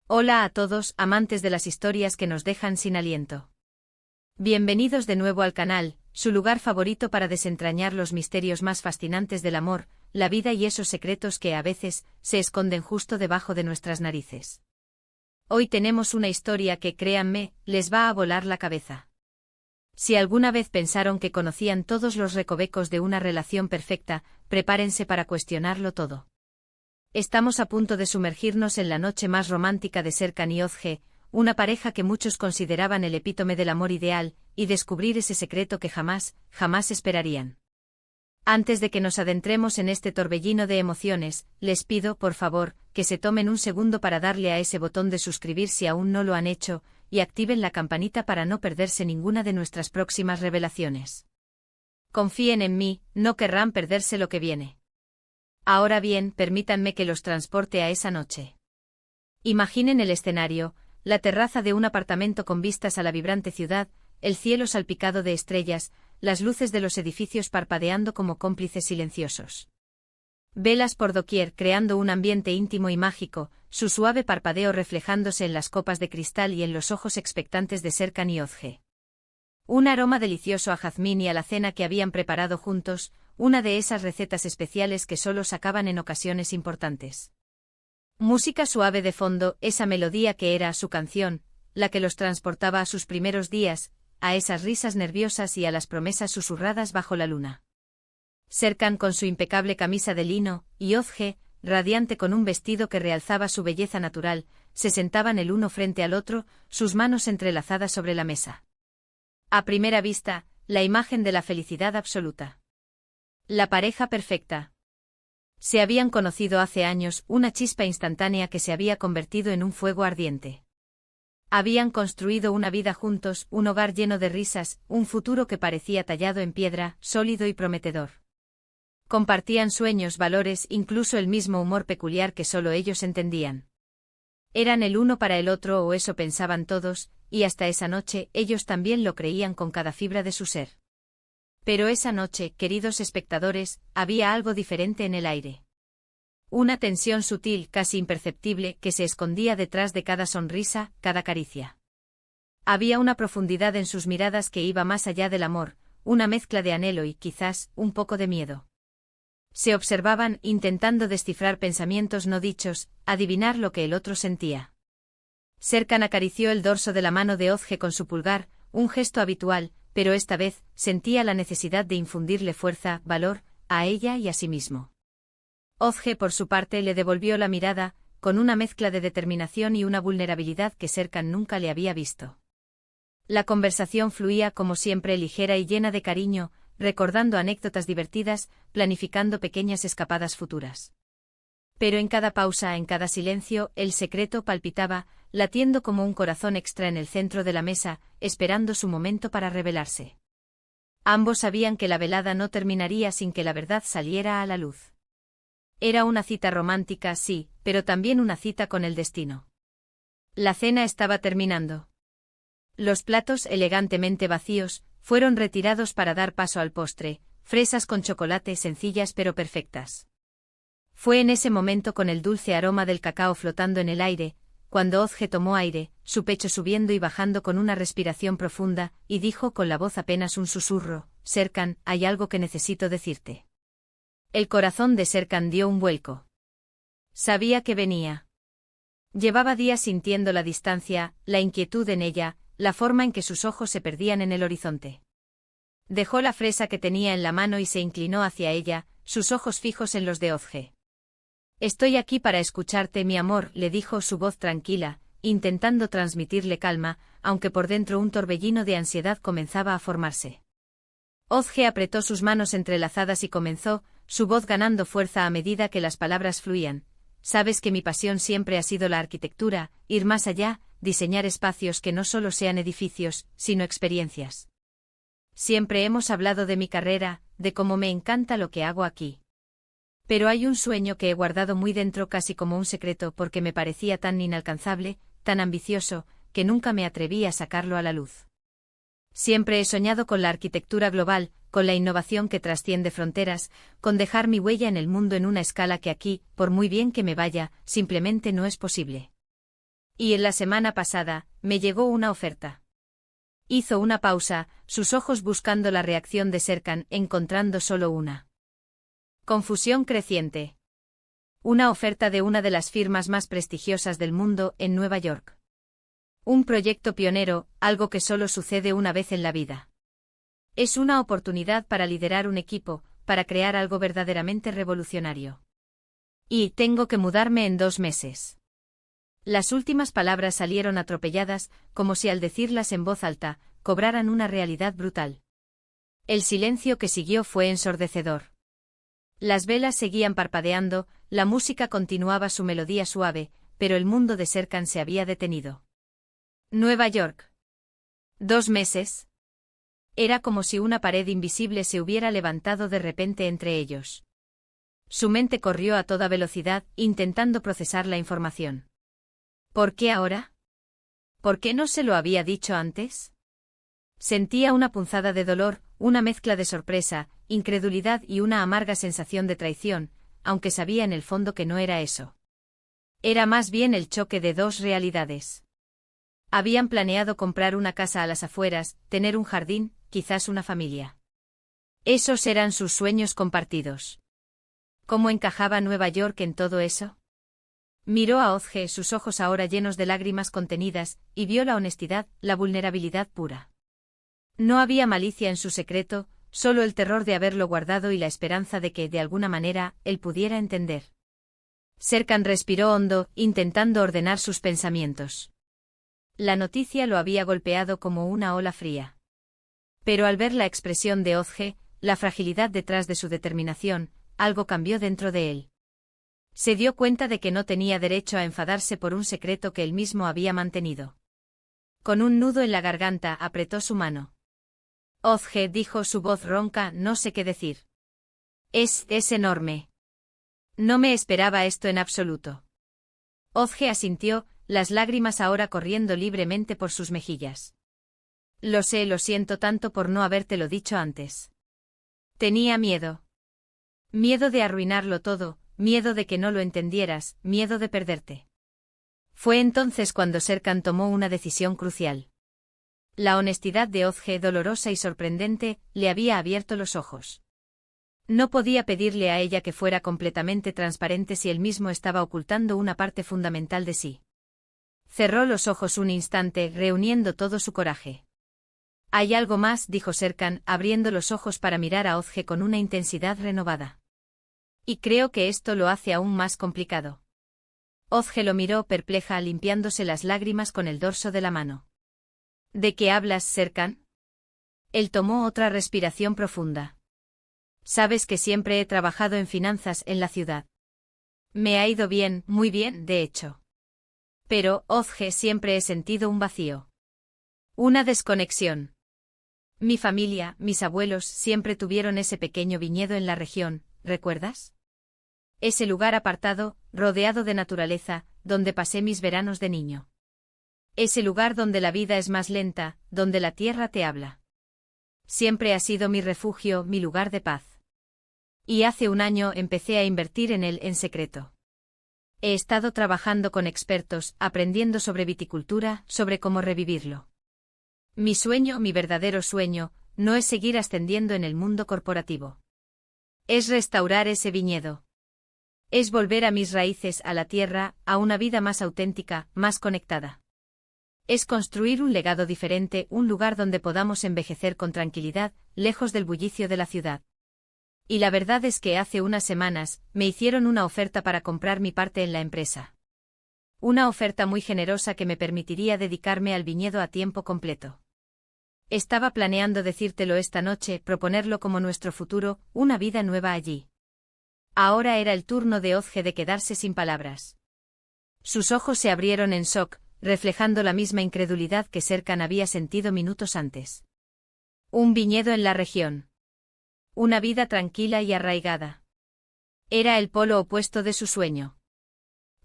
Hola a todos, amantes de las historias que nos dejan sin aliento. Bienvenidos de nuevo al canal, su lugar favorito para desentrañar los misterios más fascinantes del amor, la vida y esos secretos que a veces se esconden justo debajo de nuestras narices. Hoy tenemos una historia que, créanme, les va a volar la cabeza. Si alguna vez pensaron que conocían todos los recovecos de una relación perfecta, prepárense para cuestionarlo todo. Estamos a punto de sumergirnos en la noche más romántica de Serkan y Özge, una pareja que muchos consideraban el epítome del amor ideal, y descubrir ese secreto que jamás esperarían. Antes de que nos adentremos en este torbellino de emociones, les pido, por favor, que se tomen un segundo para darle a ese botón de suscribir si aún no lo han hecho, y activen la campanita para no perderse ninguna de nuestras próximas revelaciones. Confíen en mí, no querrán perderse lo que viene. Ahora bien, permítanme que los transporte a esa noche. Imaginen el escenario, la terraza de un apartamento con vistas a la vibrante ciudad, el cielo salpicado de estrellas, las luces de los edificios parpadeando como cómplices silenciosos. Velas por doquier creando un ambiente íntimo y mágico, su suave parpadeo reflejándose en las copas de cristal y en los ojos expectantes de Serkan y Özge. Un aroma delicioso a jazmín y a la cena que habían preparado juntos, una de esas recetas especiales que solo sacaban en ocasiones importantes. Música suave de fondo, esa melodía que era su canción, la que los transportaba a sus primeros días, a esas risas nerviosas y a las promesas susurradas bajo la luna. Serkan con su impecable camisa de lino, y Özge, radiante con un vestido que realzaba su belleza natural, se sentaban el uno frente al otro, sus manos entrelazadas sobre la mesa. A primera vista, la imagen de la felicidad absoluta. La pareja perfecta. Se habían conocido hace años, una chispa instantánea que se había convertido en un fuego ardiente. Habían construido una vida juntos, un hogar lleno de risas, un futuro que parecía tallado en piedra, sólido y prometedor. Compartían sueños, valores, incluso el mismo humor peculiar que solo ellos entendían. Eran el uno para el otro, o eso pensaban todos, y hasta esa noche ellos también lo creían con cada fibra de su ser. Pero esa noche, queridos espectadores, había algo diferente en el aire. Una tensión sutil, casi imperceptible, que se escondía detrás de cada sonrisa, cada caricia. Había una profundidad en sus miradas que iba más allá del amor, una mezcla de anhelo y, quizás, un poco de miedo. Se observaban, intentando descifrar pensamientos no dichos, adivinar lo que el otro sentía. Serkan acarició el dorso de la mano de Özge con su pulgar, un gesto habitual, pero esta vez sentía la necesidad de infundirle fuerza, valor, a ella y a sí mismo. Özge por su parte le devolvió la mirada, con una mezcla de determinación y una vulnerabilidad que Serkan nunca le había visto. La conversación fluía como siempre ligera y llena de cariño, recordando anécdotas divertidas, planificando pequeñas escapadas futuras. Pero en cada pausa, en cada silencio, el secreto palpitaba, latiendo como un corazón extra en el centro de la mesa, esperando su momento para revelarse. Ambos sabían que la velada no terminaría sin que la verdad saliera a la luz. Era una cita romántica, sí, pero también una cita con el destino. La cena estaba terminando. Los platos, elegantemente vacíos, fueron retirados para dar paso al postre, fresas con chocolate sencillas pero perfectas. Fue en ese momento, con el dulce aroma del cacao flotando en el aire, cuando Özge tomó aire, su pecho subiendo y bajando con una respiración profunda, y dijo con la voz apenas un susurro: «Serkan, hay algo que necesito decirte». El corazón de Serkan dio un vuelco. Sabía que venía. Llevaba días sintiendo la distancia, la inquietud en ella, la forma en que sus ojos se perdían en el horizonte. Dejó la fresa que tenía en la mano y se inclinó hacia ella, sus ojos fijos en los de Özge. «Estoy aquí para escucharte, mi amor», le dijo su voz tranquila, intentando transmitirle calma, aunque por dentro un torbellino de ansiedad comenzaba a formarse. Özge apretó sus manos entrelazadas y comenzó, su voz ganando fuerza a medida que las palabras fluían: «Sabes que mi pasión siempre ha sido la arquitectura, ir más allá, diseñar espacios que no solo sean edificios, sino experiencias. Siempre hemos hablado de mi carrera, de cómo me encanta lo que hago aquí. Pero hay un sueño que he guardado muy dentro, casi como un secreto, porque me parecía tan inalcanzable, tan ambicioso, que nunca me atreví a sacarlo a la luz. Siempre he soñado con la arquitectura global, con la innovación que trasciende fronteras, con dejar mi huella en el mundo en una escala que aquí, por muy bien que me vaya, simplemente no es posible. Y en la semana pasada, me llegó una oferta. Hizo una pausa, sus ojos buscando la reacción de Serkan, encontrando solo una. Confusión creciente. Una oferta de una de las firmas más prestigiosas del mundo en Nueva York. Un proyecto pionero, algo que solo sucede una vez en la vida. Es una oportunidad para liderar un equipo, para crear algo verdaderamente revolucionario. Y tengo que mudarme en 2 meses. Las últimas palabras salieron atropelladas, como si al decirlas en voz alta, cobraran una realidad brutal. El silencio que siguió fue ensordecedor. Las velas seguían parpadeando, la música continuaba su melodía suave, pero el mundo de Serkan se había detenido. Nueva York. 2 meses. Era como si una pared invisible se hubiera levantado de repente entre ellos. Su mente corrió a toda velocidad, intentando procesar la información. ¿Por qué ahora? ¿Por qué no se lo había dicho antes? Sentía una punzada de dolor, una mezcla de sorpresa, incredulidad y una amarga sensación de traición, aunque sabía en el fondo que no era eso. Era más bien el choque de 2 realidades. Habían planeado comprar una casa a las afueras, tener un jardín, quizás una familia. Esos eran sus sueños compartidos. ¿Cómo encajaba Nueva York en todo eso? Miró a Ozge, sus ojos ahora llenos de lágrimas contenidas, y vio la honestidad, la vulnerabilidad pura. No había malicia en su secreto, solo el terror de haberlo guardado y la esperanza de que, de alguna manera, él pudiera entender. Serkan respiró hondo, intentando ordenar sus pensamientos. La noticia lo había golpeado como una ola fría. Pero al ver la expresión de Ozge, la fragilidad detrás de su determinación, algo cambió dentro de él. Se dio cuenta de que no tenía derecho a enfadarse por un secreto que él mismo había mantenido. Con un nudo en la garganta apretó su mano. Ozge, dijo su voz ronca, no sé qué decir. Es enorme. No me esperaba esto en absoluto. Ozge asintió, las lágrimas ahora corriendo libremente por sus mejillas. Lo sé, lo siento tanto por no habértelo dicho antes. Tenía miedo. Miedo de arruinarlo todo, miedo de que no lo entendieras, miedo de perderte. Fue entonces cuando Serkan tomó una decisión crucial. La honestidad de Ozge, dolorosa y sorprendente, le había abierto los ojos. No podía pedirle a ella que fuera completamente transparente si él mismo estaba ocultando una parte fundamental de sí. Cerró los ojos un instante, reuniendo todo su coraje. Hay algo más, dijo Serkan, abriendo los ojos para mirar a Ozge con una intensidad renovada. Y creo que esto lo hace aún más complicado. Ozge lo miró perpleja, limpiándose las lágrimas con el dorso de la mano. ¿De qué hablas, Serkan? Él tomó otra respiración profunda. Sabes que siempre he trabajado en finanzas en la ciudad. Me ha ido bien, muy bien, de hecho. Pero, Ozge, siempre he sentido un vacío. Una desconexión. Mi familia, mis abuelos, siempre tuvieron ese pequeño viñedo en la región, ¿recuerdas? Ese lugar apartado, rodeado de naturaleza, donde pasé mis veranos de niño. Ese lugar donde la vida es más lenta, donde la tierra te habla. Siempre ha sido mi refugio, mi lugar de paz. Y hace 1 año empecé a invertir en él en secreto. He estado trabajando con expertos, aprendiendo sobre viticultura, sobre cómo revivirlo. Mi sueño, mi verdadero sueño, no es seguir ascendiendo en el mundo corporativo. Es restaurar ese viñedo. Es volver a mis raíces, a la tierra, a una vida más auténtica, más conectada. Es construir un legado diferente, un lugar donde podamos envejecer con tranquilidad, lejos del bullicio de la ciudad. Y la verdad es que hace unas semanas, me hicieron una oferta para comprar mi parte en la empresa. Una oferta muy generosa que me permitiría dedicarme al viñedo a tiempo completo. Estaba planeando decírtelo esta noche, proponerlo como nuestro futuro, una vida nueva allí. Ahora era el turno de Ozge de quedarse sin palabras. Sus ojos se abrieron en shock, reflejando la misma incredulidad que Serkan había sentido minutos antes. Un viñedo en la región. Una vida tranquila y arraigada. Era el polo opuesto de su sueño.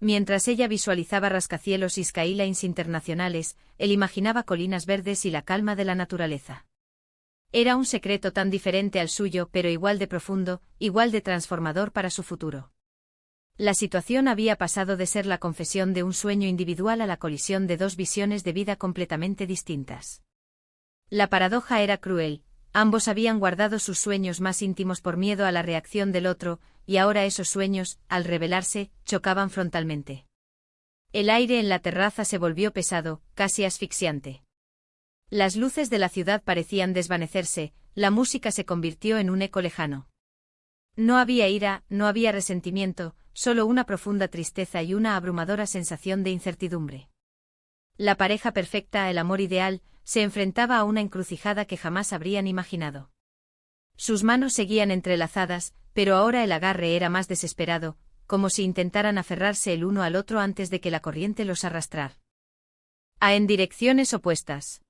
Mientras ella visualizaba rascacielos y skylines internacionales, él imaginaba colinas verdes y la calma de la naturaleza. Era un secreto tan diferente al suyo, pero igual de profundo, igual de transformador para su futuro. La situación había pasado de ser la confesión de un sueño individual a la colisión de dos visiones de vida completamente distintas. La paradoja era cruel, ambos habían guardado sus sueños más íntimos por miedo a la reacción del otro, y ahora esos sueños, al revelarse, chocaban frontalmente. El aire en la terraza se volvió pesado, casi asfixiante. Las luces de la ciudad parecían desvanecerse, la música se convirtió en un eco lejano. No había ira, no había resentimiento, solo una profunda tristeza y una abrumadora sensación de incertidumbre. La pareja perfecta, el amor ideal, se enfrentaba a una encrucijada que jamás habrían imaginado. Sus manos seguían entrelazadas, pero ahora el agarre era más desesperado, como si intentaran aferrarse el uno al otro antes de que la corriente los arrastrara. En direcciones opuestas.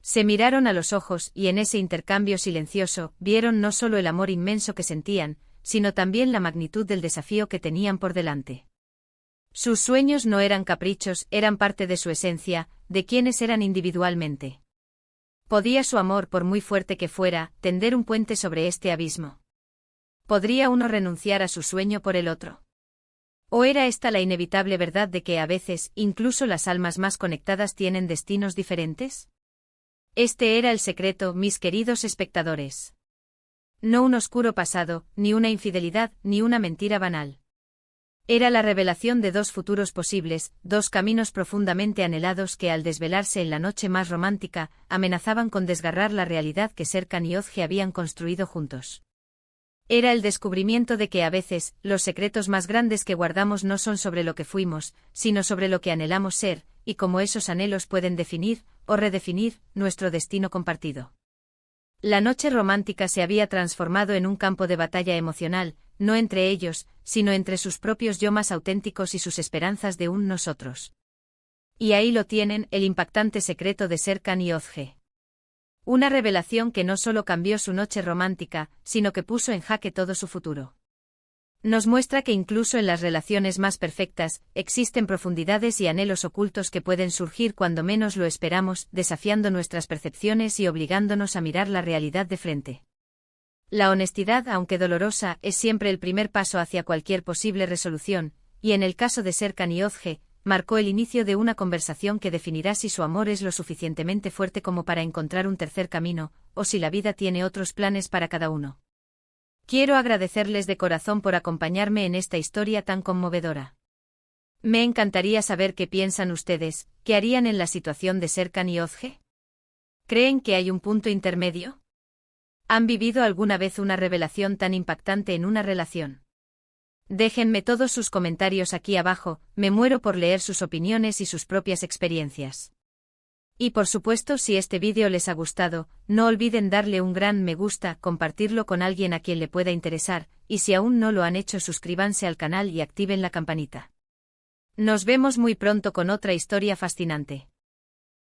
Se miraron a los ojos y en ese intercambio silencioso vieron no solo el amor inmenso que sentían, sino también la magnitud del desafío que tenían por delante. Sus sueños no eran caprichos, eran parte de su esencia, de quienes eran individualmente. ¿Podía su amor, por muy fuerte que fuera, tender un puente sobre este abismo? ¿Podría uno renunciar a su sueño por el otro? ¿O era esta la inevitable verdad de que a veces, incluso las almas más conectadas tienen destinos diferentes? Este era el secreto, mis queridos espectadores. No un oscuro pasado, ni una infidelidad, ni una mentira banal. Era la revelación de dos futuros posibles, dos caminos profundamente anhelados que al desvelarse en la noche más romántica, amenazaban con desgarrar la realidad que Serkan y Ozge habían construido juntos. Era el descubrimiento de que a veces, los secretos más grandes que guardamos no son sobre lo que fuimos, sino sobre lo que anhelamos ser, y cómo esos anhelos pueden definir, o redefinir, nuestro destino compartido. La noche romántica se había transformado en un campo de batalla emocional, no entre ellos, sino entre sus propios yo más auténticos y sus esperanzas de un nosotros. Y ahí lo tienen, el impactante secreto de Serkan y Ozge. Una revelación que no solo cambió su noche romántica, sino que puso en jaque todo su futuro. Nos muestra que incluso en las relaciones más perfectas, existen profundidades y anhelos ocultos que pueden surgir cuando menos lo esperamos, desafiando nuestras percepciones y obligándonos a mirar la realidad de frente. La honestidad, aunque dolorosa, es siempre el primer paso hacia cualquier posible resolución, y en el caso de Serkan y Ozge, marcó el inicio de una conversación que definirá si su amor es lo suficientemente fuerte como para encontrar un tercer camino, o si la vida tiene otros planes para cada uno. Quiero agradecerles de corazón por acompañarme en esta historia tan conmovedora. Me encantaría saber qué piensan ustedes, qué harían en la situación de Serkan y Ozge. ¿Creen que hay un punto intermedio? ¿Han vivido alguna vez una revelación tan impactante en una relación? Déjenme todos sus comentarios aquí abajo, me muero por leer sus opiniones y sus propias experiencias. Y por supuesto, si este vídeo les ha gustado, no olviden darle un gran me gusta, compartirlo con alguien a quien le pueda interesar, y si aún no lo han hecho, suscríbanse al canal y activen la campanita. Nos vemos muy pronto con otra historia fascinante.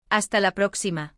Hasta la próxima.